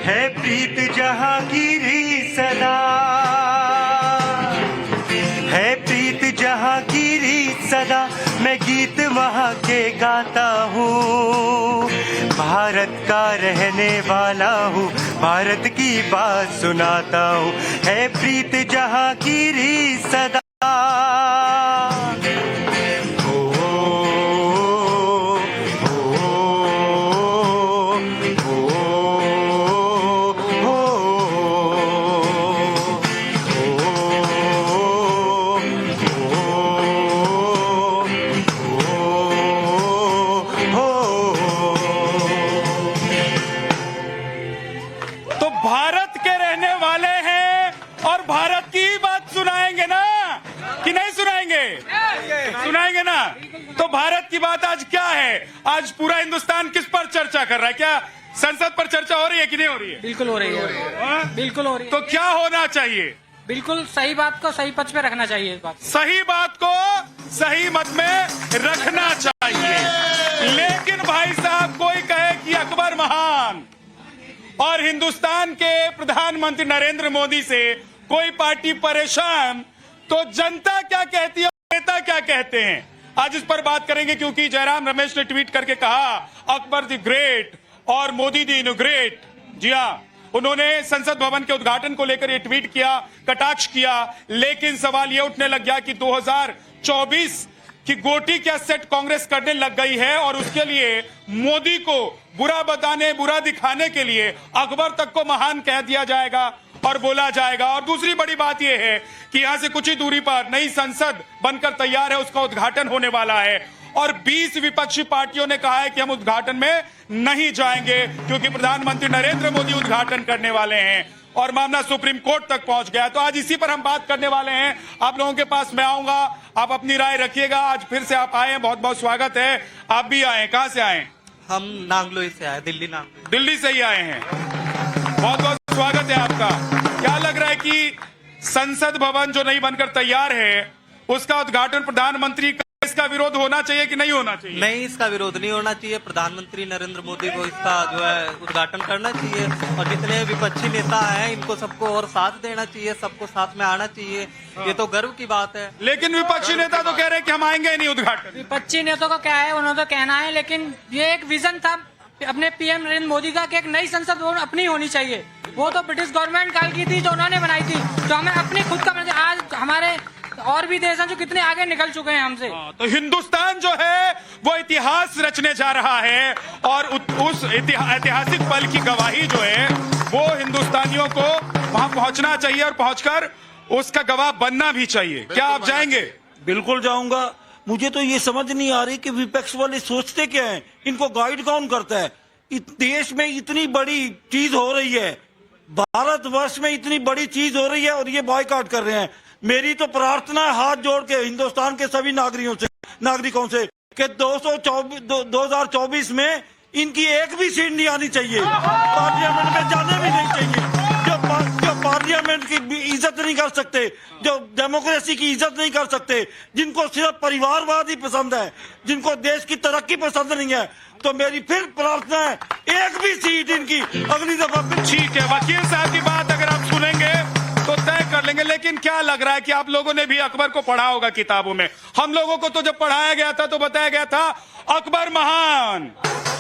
है प्रीत जहांगीरी सदा, है प्रीत जहांगीरी सदा, मैं गीत वहाँ के गाता हूँ। भारत का रहने वाला हूँ, भारत की बात सुनाता हूँ। है प्रीत जहांगीरी सदा। भारत के रहने वाले हैं और भारत की बात सुनाएंगे ना, कि नहीं सुनाएंगे? सुनाएंगे ना। तो भारत की बात आज क्या है? आज पूरा हिंदुस्तान किस पर चर्चा कर रहा है? क्या संसद पर चर्चा हो रही है कि नहीं हो रही है? बिल्कुल हो रही है, बिल्कुल हो रही है। तो क्या होना चाहिए? बिल्कुल सही बात को सही पक्ष पे रखना चाहिए। इस बात सही बात को सही मत में रखना चाहिए। लेकिन भाई साहब, कोई कहे कि अकबर महान और हिंदुस्तान के प्रधानमंत्री नरेंद्र मोदी से कोई पार्टी परेशान, तो जनता क्या कहती है, नेता क्या कहते हैं? आज इस पर बात करेंगे, क्योंकि जयराम रमेश ने ट्वीट करके कहा अकबर द ग्रेट और मोदी द इनोग्रेट। जी हाँ, उन्होंने संसद भवन के उद्घाटन को लेकर ये ट्वीट किया, कटाक्ष किया। लेकिन सवाल ये उठने लग गया कि 2024 कि गोटी क्या सेट कांग्रेस करने लग गई है, और उसके लिए मोदी को बुरा बताने, बुरा दिखाने के लिए अकबर तक को महान कह दिया जाएगा और बोला जाएगा। और दूसरी बड़ी बात यह है कि यहां से कुछ ही दूरी पर नई संसद बनकर तैयार है, उसका उद्घाटन होने वाला है। और 20 विपक्षी पार्टियों ने कहा है कि हम उद्घाटन में नहीं जाएंगे, क्योंकि प्रधानमंत्री नरेंद्र मोदी उद्घाटन करने वाले हैं। और मामला सुप्रीम कोर्ट तक पहुंच गया। तो आज इसी पर हम बात करने वाले हैं। आप लोगों के पास मैं आऊंगा, आप अपनी राय रखिएगा। आज फिर से आप आए हैं, बहुत बहुत स्वागत है। आप भी आए, कहां से आए? हम नांगलोई से आए, दिल्ली नांगलोई। दिल्ली से ही आए हैं, बहुत बहुत स्वागत है आपका। क्या लग रहा है कि संसद भवन जो नहीं बनकर तैयार है, उसका उद्घाटन प्रधानमंत्री का, इसका विरोध होना चाहिए कि नहीं होना चाहिए? नहीं, इसका विरोध नहीं होना चाहिए। प्रधानमंत्री नरेंद्र मोदी को इसका जो है उद्घाटन करना चाहिए, और जितने विपक्षी नेता हैं इनको सबको और साथ देना चाहिए, सबको साथ में आना चाहिए। ये तो गर्व की बात है। लेकिन विपक्षी नेता तो कह रहे हैं कि हम आएंगे नहीं उद्घाटन। विपक्षी नेताओं का क्या है, उन्होंने तो कहना है, लेकिन ये एक विजन था अपने पीएम नरेंद्र मोदी का कि एक नई संसद भवन अपनी होनी चाहिए। वो तो ब्रिटिश गवर्नमेंट काल की थी जो उन्होंने बनाई थी, जो हमें अपनी खुद का। आज हमारे और भी देश हैं जो कितने आगे निकल चुके हैं हमसे। तो हिंदुस्तान जो है वो इतिहास रचने जा रहा है, और उस ऐतिहासिक पल की गवाही जो है वो हिंदुस्तानियों को वहां पहुंचना चाहिए, और पहुंचकर उसका गवाह बनना भी चाहिए। क्या आप जाएंगे? बिल्कुल जाऊंगा। मुझे तो ये समझ नहीं आ रही कि विपक्ष वाले सोचते क्या हैं, इनको गाइड कौन करता है? देश में इतनी बड़ी चीज हो रही है, भारतवर्ष में इतनी बड़ी चीज हो रही है, और ये बॉयकॉट कर रहे हैं। मेरी तो प्रार्थना है हाथ जोड़ के हिंदुस्तान के सभी नागरिकों से कि 2024 में इनकी एक भी सीट नहीं आनी चाहिए, पार्लियामेंट में जाने भी नहीं चाहिए। जो पार्लियामेंट की इज्जत नहीं कर सकते, जो डेमोक्रेसी की इज्जत नहीं कर सकते, जिनको सिर्फ परिवारवाद ही पसंद है, जिनको देश की तरक्की पसंद नहीं है, तो मेरी फिर प्रार्थना है एक भी सीट इनकी अगली दफा। ठीक है, वकील साहब की बात अगर आप सुनेंगे तो तय कर लेंगे। लेकिन क्या लग रहा है कि आप लोगों ने भी अकबर को पढ़ा होगा किताबों में। हम लोगों को तो जब पढ़ाया गया था तो बताया गया था अकबर महान,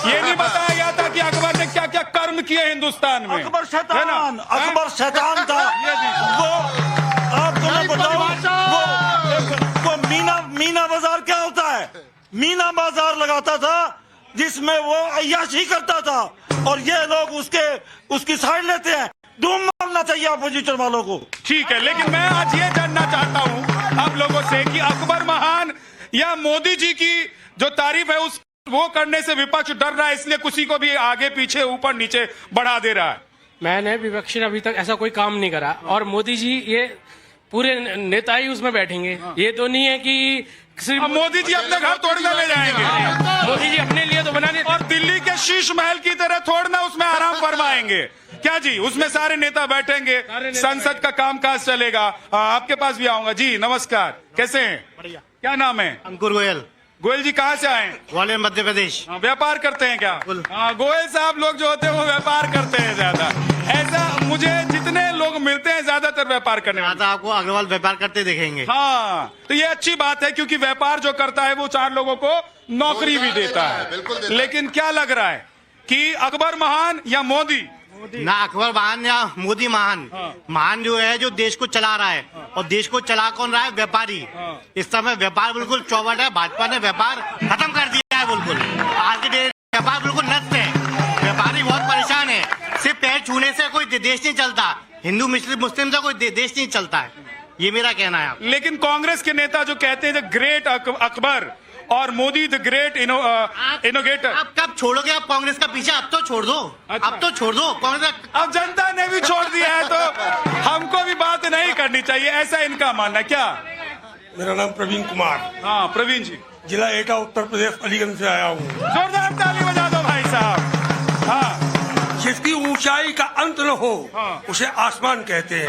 ये नहीं बताया गया था कि अकबर ने क्या क्या कर्म किए हिंदुस्तान में। अकबर शैतान, अकबर शैतान था। वो आपको मैं बताऊं, वो मीना बाजार क्या होता है? मीना बाजार लगाता था जिसमें वो अय्याशी करता था, और ये लोग उसकी साइड लेते हैं। धूम मारना चाहिए अपोजिशन वालों को। ठीक है, लेकिन मैं आज ये जानना चाहता हूं आप लोगों से कि अकबर महान या मोदी जी की जो तारीफ है उस वो करने से विपक्ष डर रहा है, इसलिए किसी को भी आगे पीछे ऊपर नीचे बढ़ा दे रहा है। मैंने विपक्षी ने अभी तक ऐसा कोई काम नहीं करा, और मोदी जी ये पूरे नेता ही उसमें बैठेंगे। ये तो नहीं है कि सिर्फ मोदी जी अपने घर तोड़ना ले जाएंगे। मोदी जी अपने लिए तो बनाने, और दिल्ली के शीश महल की तरह थोड़ना उसमें आराम फरमाएंगे क्या जी? उसमें सारे नेता बैठेंगे, संसद का कामकाज चलेगा। आपके पास भी आऊंगा जी। नमस्कार, कैसे हैं? बढ़िया। क्या नाम है? अंकुर गोयल। गोयल जी कहाँ से आए हैं? ग्वालियर मध्य प्रदेश। हाँ, व्यापार करते हैं क्या? हाँ, गोयल साहब लोग जो होते हैं वो व्यापार करते हैं ज्यादा। ऐसा मुझे जितने लोग मिलते हैं ज्यादातर व्यापार करने वाले। आपको अग्रवाल व्यापार करते देखेंगे। हाँ, तो ये अच्छी बात है क्योंकि व्यापार जो करता है वो 4 लोगों को नौकरी भी देता है। लेकिन क्या लग रहा है कि अकबर महान या मोदी? ना अकबर महान या मोदी महान। महान जो है जो देश को चला रहा है, और देश को चला कौन रहा है? व्यापारी। इस समय व्यापार बिल्कुल चौपट है। भाजपा ने व्यापार खत्म कर दिया है बिल्कुल। आज के डेट व्यापार बिल्कुल नष्ट है। व्यापारी बहुत परेशान है। सिर्फ पैर छूने से कोई देश नहीं चलता, हिंदू मुस्लिम से कोई देश नहीं चलता है, ये मेरा कहना है। लेकिन कांग्रेस के नेता जो कहते हैं द ग्रेट अकबर और मोदी द ग्रेट इनोवेटर। अब कब छोड़ोगे आप कांग्रेस का पीछे? अब तो छोड़ दो। अच्छा। अब तो छोड़ दो कांग्रेस। अब जनता ने भी छोड़ दिया है तो हमको भी बात नहीं करनी चाहिए, ऐसा इनका मानना। क्या? मेरा नाम प्रवीण कुमार। हाँ प्रवीण जी, जिला एटा, उत्तर प्रदेश, अलीगंज से आया हूँ। जोरदार ताली बजा दो भाई साहब। हाँ, जिसकी ऊंचाई का अंत न हो उसे आसमान कहते हैं,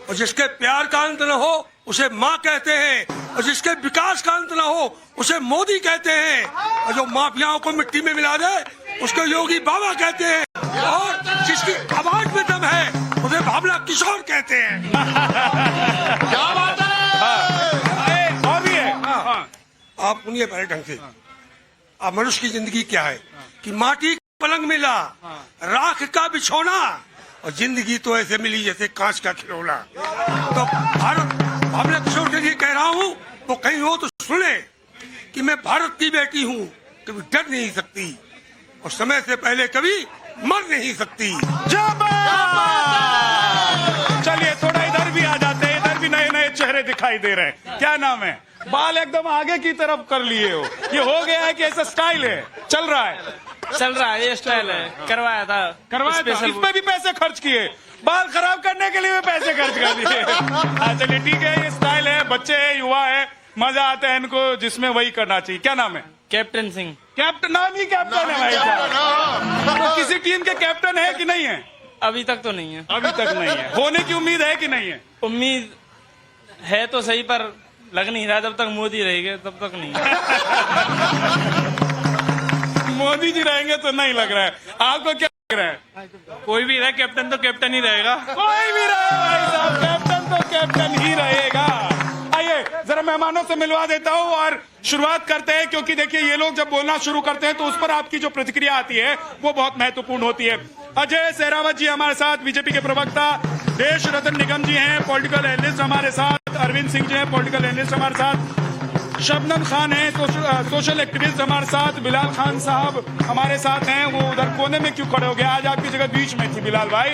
और जिसके प्यार का अंत न हो उसे माँ कहते हैं, और जिसके विकास का अंत न हो उसे मोदी कहते हैं, और जो माफियाओं को मिट्टी में मिला दे उसको योगी बाबा कहते हैं, और जिसकी आवाज में दम है उसे भावना किशोर कहते हैं। क्या बात है? और भी है। आप सुनिए पहले ढंग से। अब मनुष्य की जिंदगी क्या है कि माटी का पलंग मिला, राख का बिछोना, और जिंदगी तो ऐसे मिली जैसे कांच का खिलौना। तो भारत भावना किशोर के लिए कह रहा हूँ, वो कहीं हो तो सुने कि मैं भारत की बेटी हूँ, कभी डर नहीं सकती, और समय से पहले कभी मर नहीं सकती। चलिए थोड़ा इधर भी आ जाते हैं, इधर भी नए नए चेहरे दिखाई दे रहे हैं। क्या नाम है? बाल एकदम आगे की तरफ कर लिए हो, ये हो गया है कि ऐसा स्टाइल है? चल रहा है, ये स्टाइल है। करवाया था इस पे भी पैसे खर्च किए, बाल खराब करने के लिए भी पैसे खर्च कर दिए। चलिए ठीक है, ये स्टाइल है, बच्चे है, युवा है, मजा आता है इनको, जिसमें वही करना चाहिए। क्या नाम है? कैप्टन सिंह। कैप्टन? नाम ही कैप्टन है भाई साहब। तो किसी टीम के कैप्टन है कि नहीं है? अभी तक तो नहीं है। अभी तक नहीं है, होने की उम्मीद है कि नहीं है? उम्मीद है तो सही, पर लग नहीं रहा। जब तक मोदी रहेंगे तब तक नहीं। मोदी जी रहेंगे तो नहीं लग रहा है। आपको क्या लग रहा है? कोई भी रहे कैप्टन तो कैप्टन ही रहेगा। कोई भी रहे भाई साहब, कैप्टन तो कैप्टन ही रहेगा। आइए जरा मेहमानों से मिलवा देता हूँ और शुरुआत करते हैं, क्योंकि देखिए ये लोग जब बोलना शुरू करते हैं तो उस पर आपकी जो प्रतिक्रिया आती है वो बहुत महत्वपूर्ण होती है। अजय सहरावत जी हमारे साथ, बीजेपी के प्रवक्ता। देश रतन निगम जी हैं, पॉलिटिकल एनालिस्ट हमारे साथ। अरविंद सिंह जी हैं, पॉलिटिकल एनालिस्ट हमारे साथ। शबनम खान है, सोशल एक्टिविस्ट हमारे साथ। बिलाल खान साहब हमारे साथ हैं। वो उधर कोने में क्यों खड़े हो गए? आज आपकी जगह बीच में थी बिलाल भाई।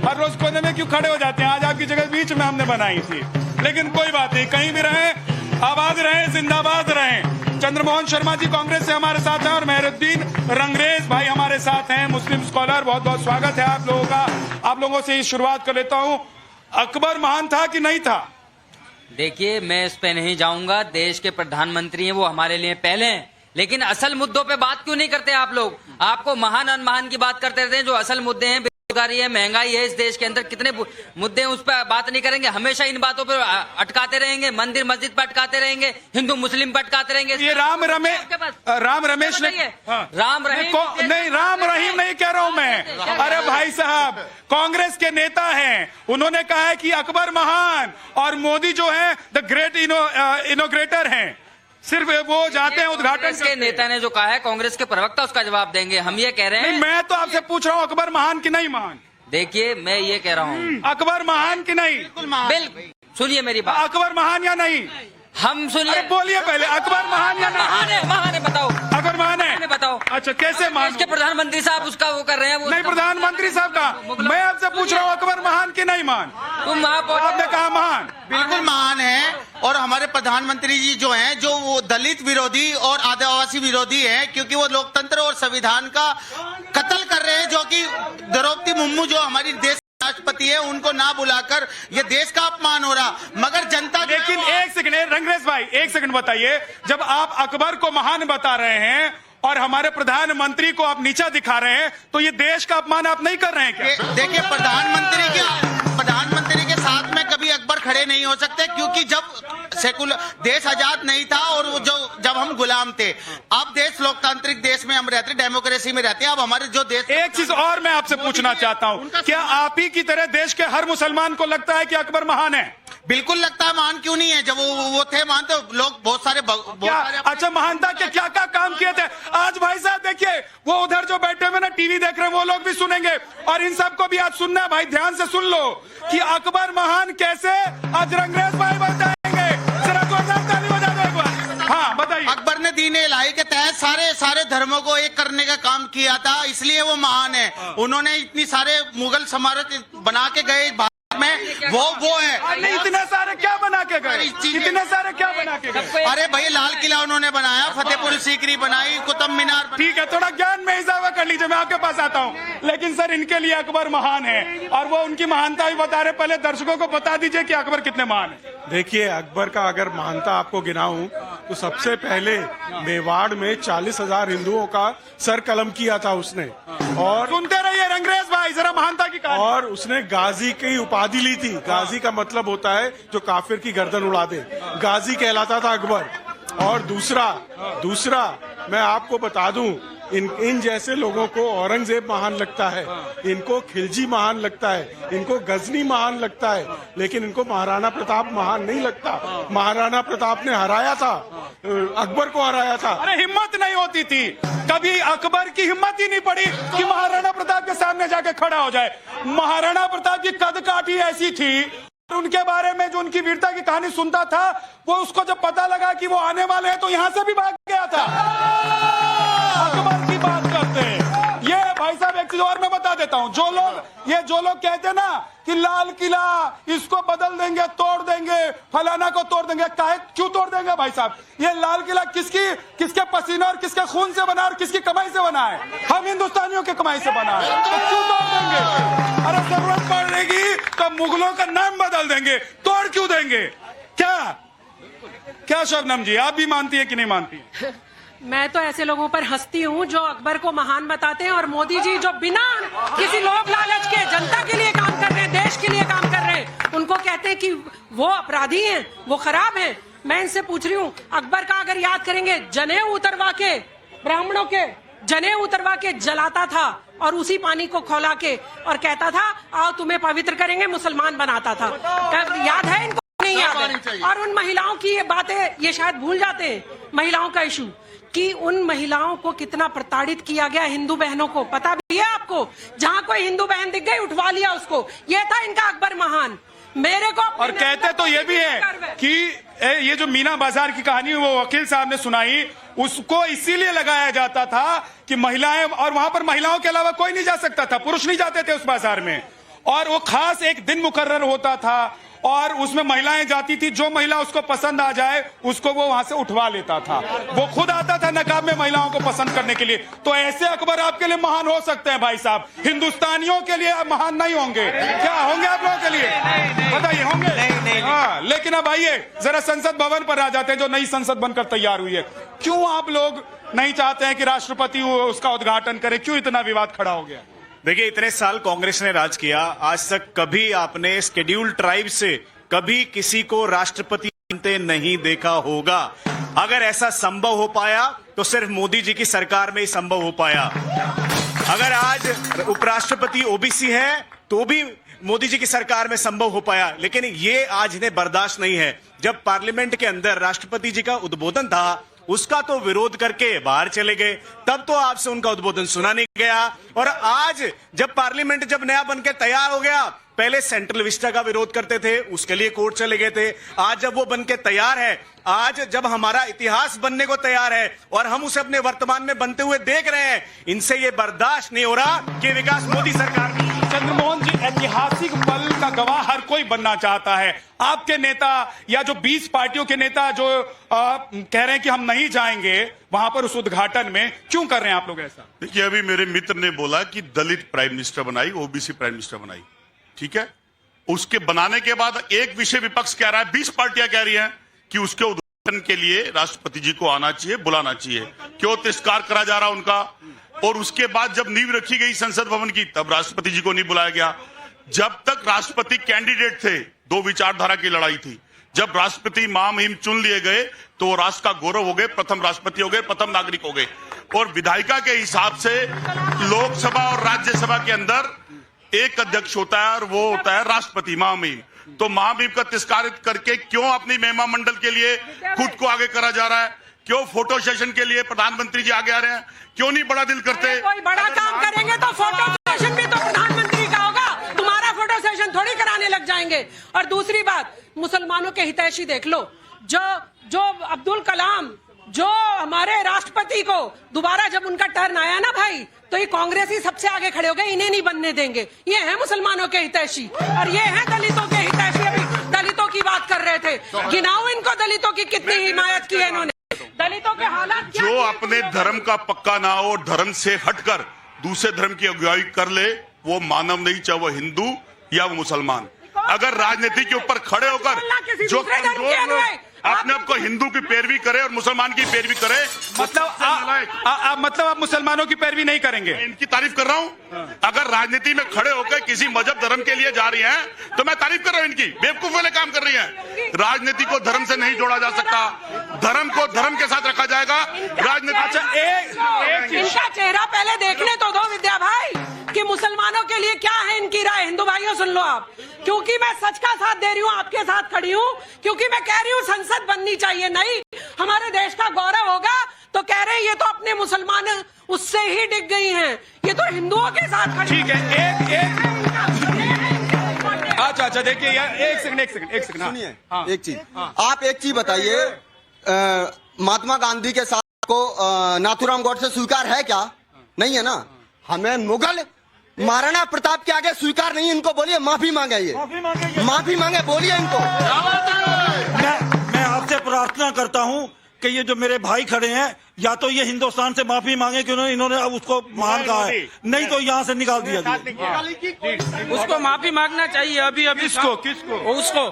हर रोज कोने में क्यों खड़े हो जाते हैं? आज आपकी जगह बीच में हमने बनाई थी, लेकिन कोई बात नहीं, कहीं भी रहें, आबाद रहें, जिंदाबाद रहें। चंद्रमोहन शर्मा जी कांग्रेस से हमारे साथ हैं, और मेहरुद्दीन रंगरेज भाई हमारे साथ हैं, मुस्लिम स्कॉलर। बहुत बहुत स्वागत है आप लोगों का। आप लोगों से शुरुआत कर लेता हूँ, अकबर महान था कि नहीं था? देखिए, मैं इस पे नहीं जाऊंगा। देश के प्रधानमंत्री हैं, वो हमारे लिए पहले हैं, लेकिन असल मुद्दों पे बात क्यों नहीं करते आप लोग? आपको महान अनमहान की बात करते रहते हैं। जो असल मुद्दे हैं, बेरोजगारी है, महंगाई है, इस देश के अंदर कितने मुद्दे हैं, उस पर बात नहीं करेंगे। हमेशा इन बातों पर अटकाते रहेंगे, मंदिर मस्जिद पर अटकाते रहेंगे, हिंदू मुस्लिम पर अटकाते रहेंगे। ये राम रमेश ने राम रहीम नहीं, राम रहीम नहीं कह रहा हूं मैं। अरे भाई साहब, कांग्रेस के नेता हैं, उन्होंने कहा है कि अकबर महान और मोदी जो है द ग्रेट इनोग्रेटर हैं। सिर्फ वो जाते हैं उद्घाटन कांग्रेस के नेता ने जो कहा है, कांग्रेस के प्रवक्ता उसका जवाब देंगे। हम ये कह रहे हैं, मैं तो आपसे पूछ रहा हूँ, अकबर महान कि नहीं महान? देखिए, मैं ये कह रहा हूँ, अकबर महान कि नहीं? बिल्कुल। सुनिए मेरी बात, अकबर महान या नहीं? हम सुनिए, बोलिए पहले, अकबर महान या नहीं? महान है, बताओ। अकबर महान है, बताओ। अच्छा, कैसे महान? इसके प्रधानमंत्री साहब उसका वो कर रहे हैं। वो नहीं, प्रधानमंत्री साहब का मैं आपसे पूछ रहा हूँ, अकबर महान कि नहीं महान? तुम आपने कहा महान। बिल्कुल महान है। और हमारे प्रधानमंत्री जी जो हैं, जो वो दलित विरोधी और आदिवासी विरोधी हैं, क्योंकि वो लोकतंत्र और संविधान का कत्ल कर रहे हैं। जो कि द्रौपदी मुर्मू जो हमारी देश राष्ट्रपति है, उनको ना बुलाकर ये देश का अपमान हो रहा। मगर जनता, लेकिन एक सेकंड रंगरेज भाई, एक सेकंड बताइए, जब आप अकबर को महान बता रहे हैं और हमारे प्रधानमंत्री को आप नीचा दिखा रहे हैं, तो ये देश का अपमान आप नहीं कर रहे हैं क्या? देखिए, प्रधानमंत्री के साथ में कभी भी अकबर खड़े नहीं हो सकते, क्योंकि जब सेकुलर देश आजाद नहीं था और वो जो जब हम गुलाम थे, अब देश लोकतांत्रिक देश में हम रहते, डेमोक्रेसी में रहते हैं। अब हमारे जो देश, एक चीज और मैं आपसे पूछना चाहता हूं, क्या आप ही की तरह देश के हर मुसलमान को लगता है कि अकबर महान है? बिल्कुल लगता है, महान क्यों नहीं है? जब वो थे महान, तो लोग बहुत सारे अच्छा, महानता के क्या क्या काम किए थे? आज भाई साहब देखिए, वो उधर जो बैठे हुए ना टीवी देख रहे हैं, वो लोग भी सुनेंगे और इन सबको भी आज सुनना है। भाई ध्यान से सुन लो कि अकबर महान कैसे, आज रंगरेज भाई बताएंगे। जरा जोरदार ताली बजा दो एक बार। हाँ बताइए। अकबर ने दीन इलाही के तहत सारे धर्मों को एक करने का काम किया था, इसलिए वो महान है। उन्होंने इतनी सारे मुगल स्मारक बना के गए में, वो है। नहीं, इतने सारे क्या बना के गए? इतने सारे क्या बना के गए? अरे भाई, लाल किला उन्होंने बनाया, फतेहपुर सीकरी बनाई, कुतुब मीनार। ठीक है, थोड़ा ज्ञान में इजाफा कर लीजिए, मैं आपके पास आता हूँ। लेकिन सर, इनके लिए अकबर महान है और वो उनकी महानता भी बता रहे। पहले दर्शकों को बता दीजिए कि अकबर कितने महान है। देखिए, अकबर का अगर महानता आपको गिनाऊं तो सबसे पहले मेवाड़ में 40,000 हिंदुओं का सर कलम किया था उसने। और सुनते रहिए रंगरेज भाई, जरा महानता की कहानी। और उसने गाजी की उपाधि ली थी। गाजी का मतलब होता है जो काफिर की गर्दन उड़ा दे, गाजी कहलाता था अकबर। और दूसरा मैं आपको बता दूं, इन जैसे लोगों को औरंगजेब महान लगता है, इनको खिलजी महान लगता है, इनको गजनी महान लगता है, लेकिन इनको महाराणा प्रताप महान नहीं लगता। महाराणा प्रताप ने हराया था, अकबर को हराया था। अरे हिम्मत नहीं होती थी, कभी अकबर की हिम्मत ही नहीं पड़ी कि महाराणा प्रताप के सामने जाके खड़ा हो जाए। महाराणा प्रताप की कद काठी ऐसी थी, उनके बारे में जो उनकी वीरता की कहानी सुनता था, वो उसको जब पता लगा कि वो आने वाले हैं तो यहां से भी भाग गया था। अकबर की बात करते हैं। ये भाई साहब, एक चीज और मैं बता देता हूं, जो लोग कहते हैं ना कि लाल किला इसको बदल देंगे, तोड़ देंगे, फलाना को तोड़ देंगे, क्यों तोड़ देंगे भाई साहब? ये लाल किला किसके पसीने और किसके खून से बना और किसकी कमाई से बना है? हम हिंदुस्तानियों की कमाई से बना है, तो क्यों तोड़ देंगे? अरे जरूरत पड़ेगी तो मुगलों का नाम बदल देंगे, तोड़ क्यों देंगे? क्या शबनम जी, आप भी मानती है कि नहीं मानती है? मैं तो ऐसे लोगों पर हंसती हूँ जो अकबर को महान बताते हैं, और मोदी जी जो बिना किसी लोभ लालच के जनता के लिए काम कर रहे हैं, देश के लिए काम कर रहे हैं, उनको कहते हैं कि वो अपराधी हैं, वो खराब हैं। मैं इनसे पूछ रही हूँ, अकबर का अगर याद करेंगे, जनेऊ उतरवा के, ब्राह्मणों के जनेऊ उतरवा के जलाता था और उसी पानी को खौला के और कहता था आओ तुम्हें पवित्र करेंगे, मुसलमान बनाता था। याद है इनको? नहीं याद है। और उन महिलाओं की ये बातें ये शायद भूल जाते हैं, महिलाओं का इशू, कि उन महिलाओं को कितना प्रताड़ित किया गया, हिंदू बहनों को पता भी है आपको? जहां कोई हिंदू बहन दिख गई, उठवा लिया उसको। ये था इनका अकबर महान। मेरे को और कहते तो ये भी है कि ये जो मीना बाजार की कहानी वो वकील साहब ने सुनाई, उसको इसीलिए लगाया जाता था कि महिलाएं, और वहां पर महिलाओं के अलावा कोई नहीं जा सकता था, पुरुष नहीं जाते थे उस बाजार में, और वो खास एक दिन मुकर्रर होता था और उसमें महिलाएं जाती थी। जो महिला उसको पसंद आ जाए उसको वो वहां से उठवा लेता था। वो खुद आता था नकाब में महिलाओं को पसंद करने के लिए। तो ऐसे अकबर आपके लिए महान हो सकते हैं भाई साहब, हिंदुस्तानियों के लिए महान नहीं होंगे। क्या होंगे आप लोगों के लिए? बताइए, होंगे? नहीं। हाँ, लेकिन अब आइए जरा संसद भवन पर आ जाते हैं, जो नई संसद बनकर तैयार हुई है। क्यों आप लोग नहीं चाहते हैं कि राष्ट्रपति उसका उद्घाटन करे? क्यों इतना विवाद खड़ा हो गया? देखिए, इतने साल कांग्रेस ने राज किया, आज तक कभी आपने शेड्यूल्ड ट्राइब से कभी किसी को राष्ट्रपति बनते नहीं देखा होगा। अगर ऐसा संभव हो पाया तो सिर्फ मोदी जी की सरकार में ही संभव हो पाया। अगर आज उपराष्ट्रपति ओबीसी है तो भी मोदी जी की सरकार में संभव हो पाया, लेकिन ये आज इन्हें बर्दाश्त नहीं है। जब पार्लियामेंट के अंदर राष्ट्रपति जी का उद्बोधन था, उसका तो विरोध करके बाहर चले गए, तब तो आपसे उनका उद्बोधन सुना नहीं गया। और आज जब पार्लियामेंट जब नया बनकर तैयार हो गया, पहले सेंट्रल विस्टा का विरोध करते थे, उसके लिए कोर्ट चले गए थे। आज जब वो बनके तैयार है, आज जब हमारा इतिहास बनने को तैयार है और हम उसे अपने वर्तमान में बनते हुए देख रहे हैं, इनसे ये बर्दाश्त नहीं हो रहा कि विकास मोदी सरकार में। चंद्रमोहन जी, ऐतिहासिक पल का गवाह हर कोई बनना चाहता है। आपके नेता या जो 20 पार्टियों के नेता जो कह रहे हैं कि हम नहीं जाएंगे वहां पर उस उद्घाटन में, क्यों कर रहे हैं आप लोग ऐसा? देखिए, अभी मेरे मित्र ने बोला कि दलित प्राइम मिनिस्टर बनाई, ओबीसी प्राइम मिनिस्टर बनाई, ठीक है। उसके बनाने के बाद एक विषय विपक्ष कह रहा है, 20 पार्टियां कह रही हैं कि उसके उद्घाटन के लिए राष्ट्रपति जी को आना चाहिए, बुलाना चाहिए। क्यों तिरस्कार करा जा रहा उनका? और उसके बाद जब नींव रखी गई संसद भवन की, तब राष्ट्रपति जी को नहीं बुलाया गया। जब तक राष्ट्रपति कैंडिडेट थे दो विचारधारा की लड़ाई थी। जब राष्ट्रपति महामहिम चुन लिए गए तो राष्ट्र का गौरव हो गए, प्रथम राष्ट्रपति हो गए, प्रथम नागरिक हो गए। और विधायिका के हिसाब से लोकसभा और राज्यसभा के अंदर एक अध्यक्ष होता है और वो होता है राष्ट्रपति महामहिम। तो महामहिम का तिरस्कार करके क्यों अपनी महिमा मंडल के लिए खुद को आगे करा जा रहा है? क्यों फोटो सेशन के लिए प्रधानमंत्री जी आगे आ रहे हैं? क्यों नहीं बड़ा दिल करते? कोई बड़ा काम करेंगे तो फोटो सेशन भी तो प्रधानमंत्री का होगा, तुम्हारा फोटो सेशन थोड़ी कराने लग जाएंगे। और दूसरी बात, मुसलमानों के हितैषी देख लो, जो अब्दुल कलाम, जो हमारे राष्ट्रपति को दोबारा जब उनका टर्न आया ना भाई, तो ये कांग्रेस ही सबसे आगे खड़े हो गए, इन्हें नहीं बनने देंगे। ये है मुसलमानों के हितैषी और ये है दलितों के हितैषी। अभी दलितों की बात कर रहे थे, गिनाओ इनको दलितों की कितनी हिमायत की है इन्होंने। दलितों के हालात क्या, जो अपने धर्म का पक्का ना हो और धर्म से हटकर दूसरे धर्म की अगुवाई कर ले, वो मानव नहीं, चाहे वो हिंदू या वो मुसलमान। अगर राजनीति के ऊपर खड़े होकर जो कमजोर लोग अपने आप को हिंदू की पैरवी करे और मुसलमान की पैरवी करे, मतलब आप मुसलमानों की पैरवी नहीं करेंगे? इनकी तारीफ कर रहा हूँ। अगर राजनीति में खड़े होकर किसी मजहब धर्म के लिए जा रही हैं तो मैं तारीफ कर रहा हूँ इनकी। बेवकूफ वाले काम कर रही हैं। राजनीति को धर्म से नहीं जोड़ा जा सकता, धर्म को धर्म के साथ रखा जाएगा। राजनीति इनका चेहरा पहले देखने तो दो विद्या भाई, कि मुसलमानों के लिए क्या है इनकी राय। हिंदू भाइयों सुन लो आप, क्योंकि मैं सच का साथ दे रही हूँ, आपके साथ खड़ी हूँ, क्योंकि मैं कह रही हूँ संसद बननी चाहिए, नहीं हमारे देश का गौरव होगा। तो कह रहे हैं ये तो अपने मुसलमान उससे ही डिग गई हैं, ये तो हिंदुओं के साथ खड़ी। ठीक है, अच्छा देखिए यार, एक सेकंड सुनिए। एक चीज आप एक चीज बताइए, महात्मा गांधी के साथ को नाथूराम गोडसे स्वीकार है क्या? नहीं है ना। हमें मुगल महाराणा प्रताप के आगे स्वीकार नहीं। इनको बोलिए माफी मांगे, ये माफी मांगे, बोलिए इनको। मैं आपसे प्रार्थना करता हूं कि ये जो मेरे भाई खड़े हैं, या तो ये हिंदुस्तान से माफी मांगे कि इन्होंने अब उसको महान कहा है, नहीं तो यहाँ से निकाल दिया गया। उसको माफी मांगना चाहिए अभी। किसको? उसको।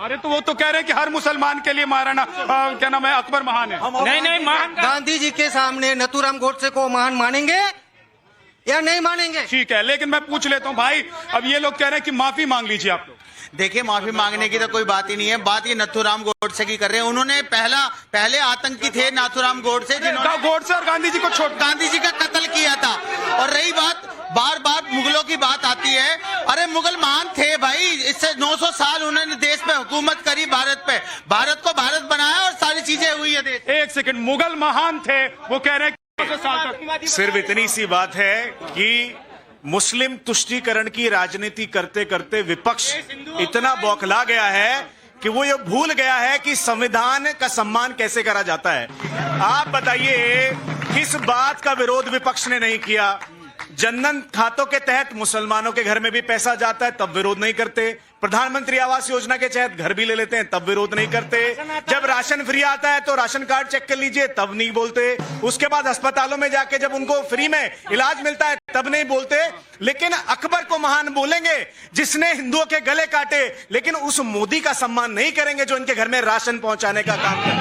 अरे तो वो तो कह रहे हैं कि हर मुसलमान के लिए महाराणा क्या नाम है, अकबर महान है। नहीं महान गांधी जी के सामने नाथूराम गोडसे को महान मानेंगे या नहीं मानेंगे? ठीक है, लेकिन मैं पूछ लेता हूँ भाई, अब ये लोग कह रहे हैं कि माफी मांग लीजिए आप लोग। देखिए, माफी मांगने की तो कोई बात ही नहीं है। बात ये नाथूराम गोडसे की कर रहे हैं। उन्होंने पहले आतंकी थे नाथूराम गोडसे, जिन्होंने गोडसे और गांधी जी को गांधी जी का कत्ल किया था। और रही बात, बार बार मुगलों की बात आती है। अरे मुगल महान थे भाई, इससे 900 साल उन्होंने देश पे हुकूमत करी, भारत पे, भारत को भारत बनाया और सारी चीजें हुई है देश। एक सेकंड, मुगल महान थे, वो कह रहे हैं सिर्फ इतनी सी बात है कि मुस्लिम तुष्टीकरण की राजनीति करते करते विपक्ष इतना बौखला गया है कि वो ये भूल गया है कि संविधान का सम्मान कैसे करा जाता है। आप बताइए किस बात का विरोध विपक्ष ने नहीं किया? जनधन खातों के तहत मुसलमानों के घर में भी पैसा जाता है, तब विरोध नहीं करते। प्रधानमंत्री आवास योजना के तहत घर भी ले लेते हैं, तब विरोध नहीं करते। जब राशन फ्री आता है तो राशन कार्ड चेक कर लीजिए, तब नहीं बोलते। उसके बाद अस्पतालों में जाके जब उनको फ्री में इलाज मिलता है, तब नहीं बोलते। लेकिन अकबर को महान बोलेंगे जिसने हिंदुओं के गले काटे, लेकिन उस मोदी का सम्मान नहीं करेंगे जो इनके घर में राशन पहुंचाने का काम करे।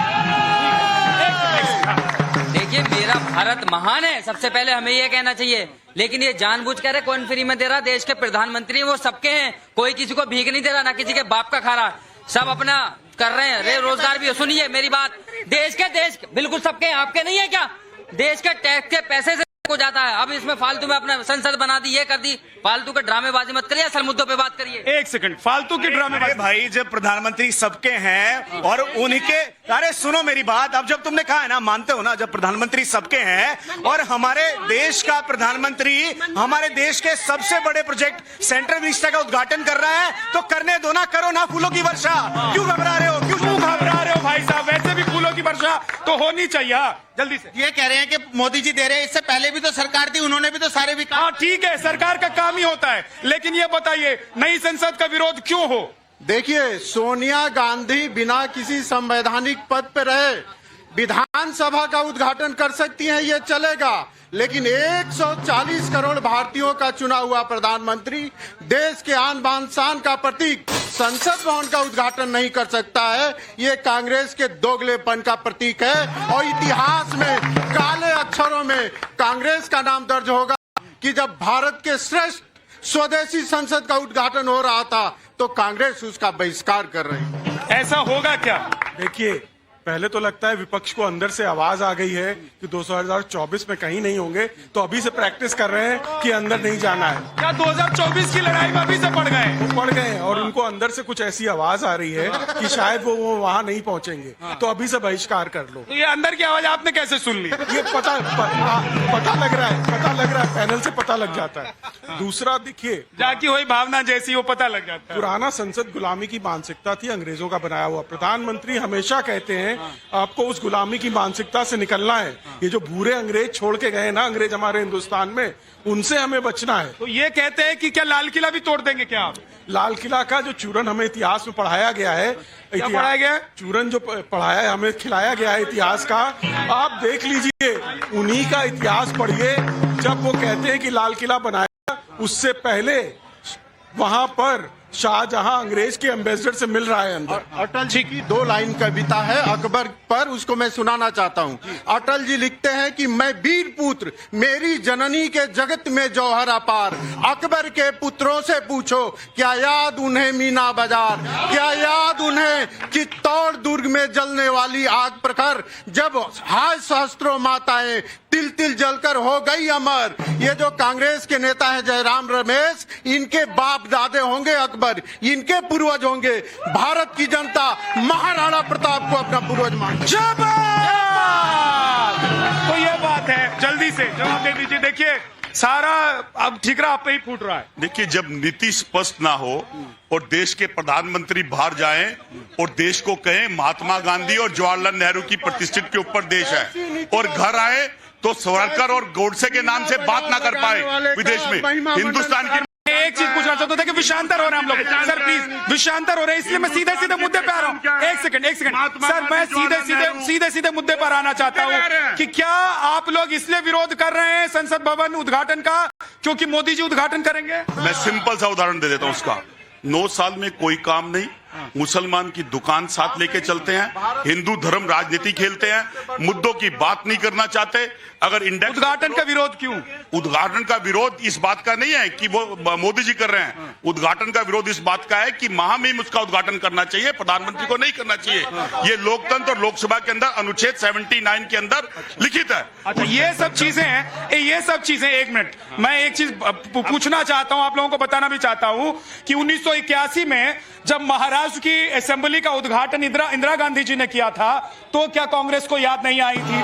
देखिए, मेरा भारत महान है, सबसे पहले हमें ये कहना चाहिए। लेकिन ये जानबूझ कर कौन फ्री में दे रहा? देश के प्रधानमंत्री वो सबके हैं, कोई किसी को भीख नहीं दे रहा, ना किसी के बाप का खा रहा, सब अपना कर रहे हैं। रोजगार भी। सुनिए मेरी बात, देश बिल्कुल सबके हैं, आपके नहीं है क्या? देश के टैक्स के पैसे से को जाता है। अब इसमें फालतू में अपना संसद बना दी, ये कर दी, फालतू के ड्रामेबाजी मत करिए, असल मुद्दों पे बात करिए। एक सेकंड, फालतू की ड्रामेबाजी भाई, जब प्रधानमंत्री सबके हैं और उनके, अरे सुनो मेरी बात, अब जब तुमने कहा है ना, मानते हो ना, जब प्रधानमंत्री सबके हैं और हमारे देश का प्रधानमंत्री हमारे देश के सबसे बड़े प्रोजेक्ट सेंट्रल विस्टा का उद्घाटन कर रहा है, तो करने दो ना, करो ना फूलों की वर्षा। क्यों घबरा रहे हो? क्यों घबरा रहे हो भाई साहब? वैसे भी फूलों की वर्षा तो होनी चाहिए। जल्दी से। ये कह रहे हैं कि मोदी जी दे रहे हैं, इससे पहले भी तो सरकार थी, उन्होंने भी तो सारे विकास। हाँ ठीक है, सरकार का काम ही होता है, लेकिन ये बताइए नई संसद का विरोध क्यों हो? देखिए, सोनिया गांधी बिना किसी संवैधानिक पद पर रहे विधानसभा का उद्घाटन कर सकती हैं, ये चलेगा, लेकिन 140 करोड़ भारतीयों का चुना हुआ प्रधानमंत्री देश के आन बान शान का प्रतीक संसद भवन का उद्घाटन नहीं कर सकता है। ये कांग्रेस के दोगलेपन का प्रतीक है और इतिहास में काले अक्षरों में कांग्रेस का नाम दर्ज होगा कि जब भारत के श्रेष्ठ स्वदेशी संसद का उद्घाटन हो रहा था तो कांग्रेस उसका बहिष्कार कर रही है। ऐसा होगा क्या? देखिए, पहले तो लगता है विपक्ष को अंदर से आवाज आ गई है कि 2024 में कहीं नहीं होंगे, तो अभी से प्रैक्टिस कर रहे हैं कि अंदर नहीं जाना है। क्या 2024 की लड़ाई में अभी से पड़ गए? वो पड़ गए हैं और उनको अंदर से कुछ ऐसी आवाज आ रही है कि शायद वो वहां नहीं पहुंचेंगे, तो अभी से बहिष्कार कर लो। तो ये अंदर की आवाज आपने कैसे सुन ली? ये पता लग रहा है, पैनल से पता लग जाता है। दूसरा देखिए, जाकी हुई भावना जैसी वो पता लग जाता है। पुराना संसद गुलामी की मानसिकता थी, अंग्रेजों का बनाया हुआ। प्रधानमंत्री हमेशा कहते हैं आपको उस गुलामी की मानसिकता से निकलना है। ये जो भूरे अंग्रेज छोड़ के गए ना, अंग्रेज हमारे हिंदुस्तान में, उनसे हमें बचना है। तो ये कहते हैं कि क्या लाल किला भी तोड़ देंगे क्या आप? लाल किला का जो चूरन हमें इतिहास में पढ़ाया गया है, पढ़ाया गया है? चूरन जो पढ़ाया है, हमें खिलाया गया है इतिहास का, आप देख लीजिए, उन्हीं का इतिहास पढ़िए। जब वो कहते हैं कि लाल किला बनाया, उससे पहले वहां पर शाहजहां अंग्रेज के एम्बेसडर से मिल रहा है अंदर। अटल जी की 2 लाइन कविता है अकबर पर, उसको मैं सुनाना चाहता हूँ। अटल जी लिखते हैं कि मैं वीर पुत्र, मेरी जननी के जगत में जौहर अपार, अकबर के पुत्रों से पूछो क्या याद उन्हें मीना बाजार, क्या याद उन्हें चित्तौड़ दुर्ग में जलने वाली आग प्रखर, जब हाय सहस्त्रों माताएं तिल तिल जलकर हो गई अमर। ये जो कांग्रेस के नेता है जयराम रमेश, इनके बाप दादे होंगे अकबर, इनके पूर्वज होंगे। भारत की जनता महाराणा प्रताप को अपना पूर्वज मानती है। तो ये बात है, जल्दी से जवाब दे दीजिए। देखिए सारा अब ठीकरा आप पे ही फूट रहा है। देखिए, जब नीति स्पष्ट ना हो और देश के प्रधानमंत्री बाहर जाएं और देश को कहें महात्मा गांधी और जवाहरलाल नेहरू की प्रतिष्ठित के ऊपर देश है, और घर आए तो सावरकर और गोडसे के नाम से बात ना कर पाए विदेश में। हिंदुस्तान की एक चीज पूछना चाहता था कि विषांतर हो रहे हैं हम लोग। सर प्लीज, विषांतर हो रहे हैं, इसलिए मैं सीधे सीधे मुद्दे पे आ रहा हूँ। एक सेकंड सर, मैं सीधे सीधे मुद्दे पर आना चाहता हूँ कि क्या आप लोग इसलिए विरोध कर रहे हैं संसद भवन उद्घाटन का क्योंकि मोदी जी उद्घाटन करेंगे? मैं सिंपल सा उदाहरण दे देता हूँ उसका। 9 साल में कोई काम नहीं, मुसलमान की दुकान साथ लेके चलते हैं, हिंदू धर्म राजनीति खेलते हैं, मुद्दों की बात नहीं करना चाहते। अगर इंडेक्स, उद्घाटन का विरोध क्यों? उद्घाटन का विरोध इस बात का नहीं है कि वो मोदी जी कर रहे हैं। उद्घाटन का विरोध इस बात का है कि महामहिम उसका उद्घाटन करना चाहिए, प्रधानमंत्री को नहीं करना चाहिए। ये लोकतंत्र और लोकसभा के अंदर अनुच्छेद 79 के अंदर लिखित है। अच्छा, ये सब चीजें हैं, ये सब चीजें। एक मिनट, मैं एक चीज पूछना चाहता हूं, आप लोगों को बताना भी चाहता हूं कि 1981 में जब महाराष्ट्र की असेंबली का उद्घाटन इंदिरा गांधी जी ने किया था, तो क्या कांग्रेस को याद नहीं आई थी?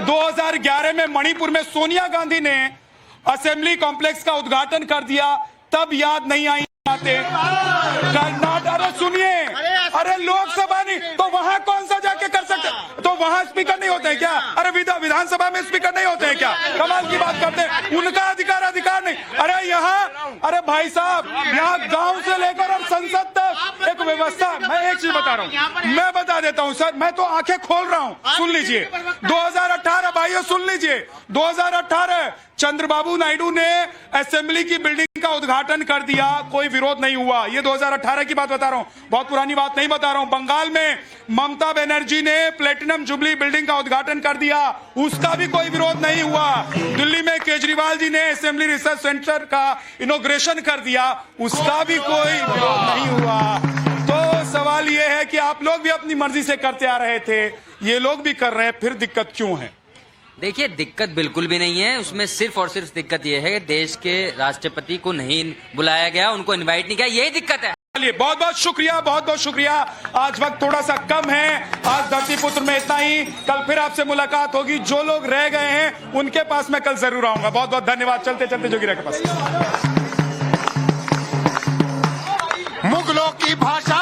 2011 में मणिपुर में सोनिया गांधी ने असेंबली कॉम्प्लेक्स का उद्घाटन कर दिया, तब याद नहीं आई बातें? कर्नाटक, अरे सुनिए, अरे लोकसभा नहीं तो वहां कौन सा जाके कर सकते? तो वहां स्पीकर नहीं होते हैं क्या? अरे विधानसभा में स्पीकर नहीं होते हैं क्या? कमाल की बात करते हैं, उनका अधिकार नहीं। अरे यहाँ, अरे भाई साहब, यहाँ गांव से लेकर और संसद तक एक व्यवस्था। मैं एक चीज बता रहा हूँ, मैं बता देता हूँ सर, मैं तो आंखें खोल रहा हूँ, सुन लीजिए। 2018 भाइयों सुन लीजिए, 2018 चंद्रबाबू नायडू ने असेंबली की बिल्डिंग का उद्घाटन कर दिया, कोई विरोध नहीं हुआ। ये 2018 की बात बता रहा हूं, बहुत पुरानी बात नहीं बता रहा हूं। बंगाल में ममता बनर्जी ने प्लेटिनम जुबली बिल्डिंग का उद्घाटन कर दिया, उसका भी कोई विरोध नहीं हुआ। दिल्ली में केजरीवाल जी ने असेंबली रिसर्च सेंटर का इनॉग्रेशन कर दिया, उसका भी कोई विरोध नहीं हुआ। तो सवाल यह है कि आप लोग भी अपनी मर्जी से करते आ रहे थे, ये लोग भी कर रहे हैं, फिर दिक्कत क्यों है? देखिए, दिक्कत बिल्कुल भी नहीं है, उसमें सिर्फ और सिर्फ दिक्कत यह है कि देश के राष्ट्रपति को नहीं बुलाया गया, उनको इनवाइट नहीं किया, यही दिक्कत है। बहुत बहुत शुक्रिया, बहुत बहुत शुक्रिया। आज वक्त थोड़ा सा कम है, आज धरतीपुत्र में इतना ही। कल फिर आपसे मुलाकात होगी। जो लोग रह गए हैं उनके पास मैं कल जरूर आऊंगा। बहुत बहुत धन्यवाद। चलते चलते जोगिरा के पास। मुगलों की भाषा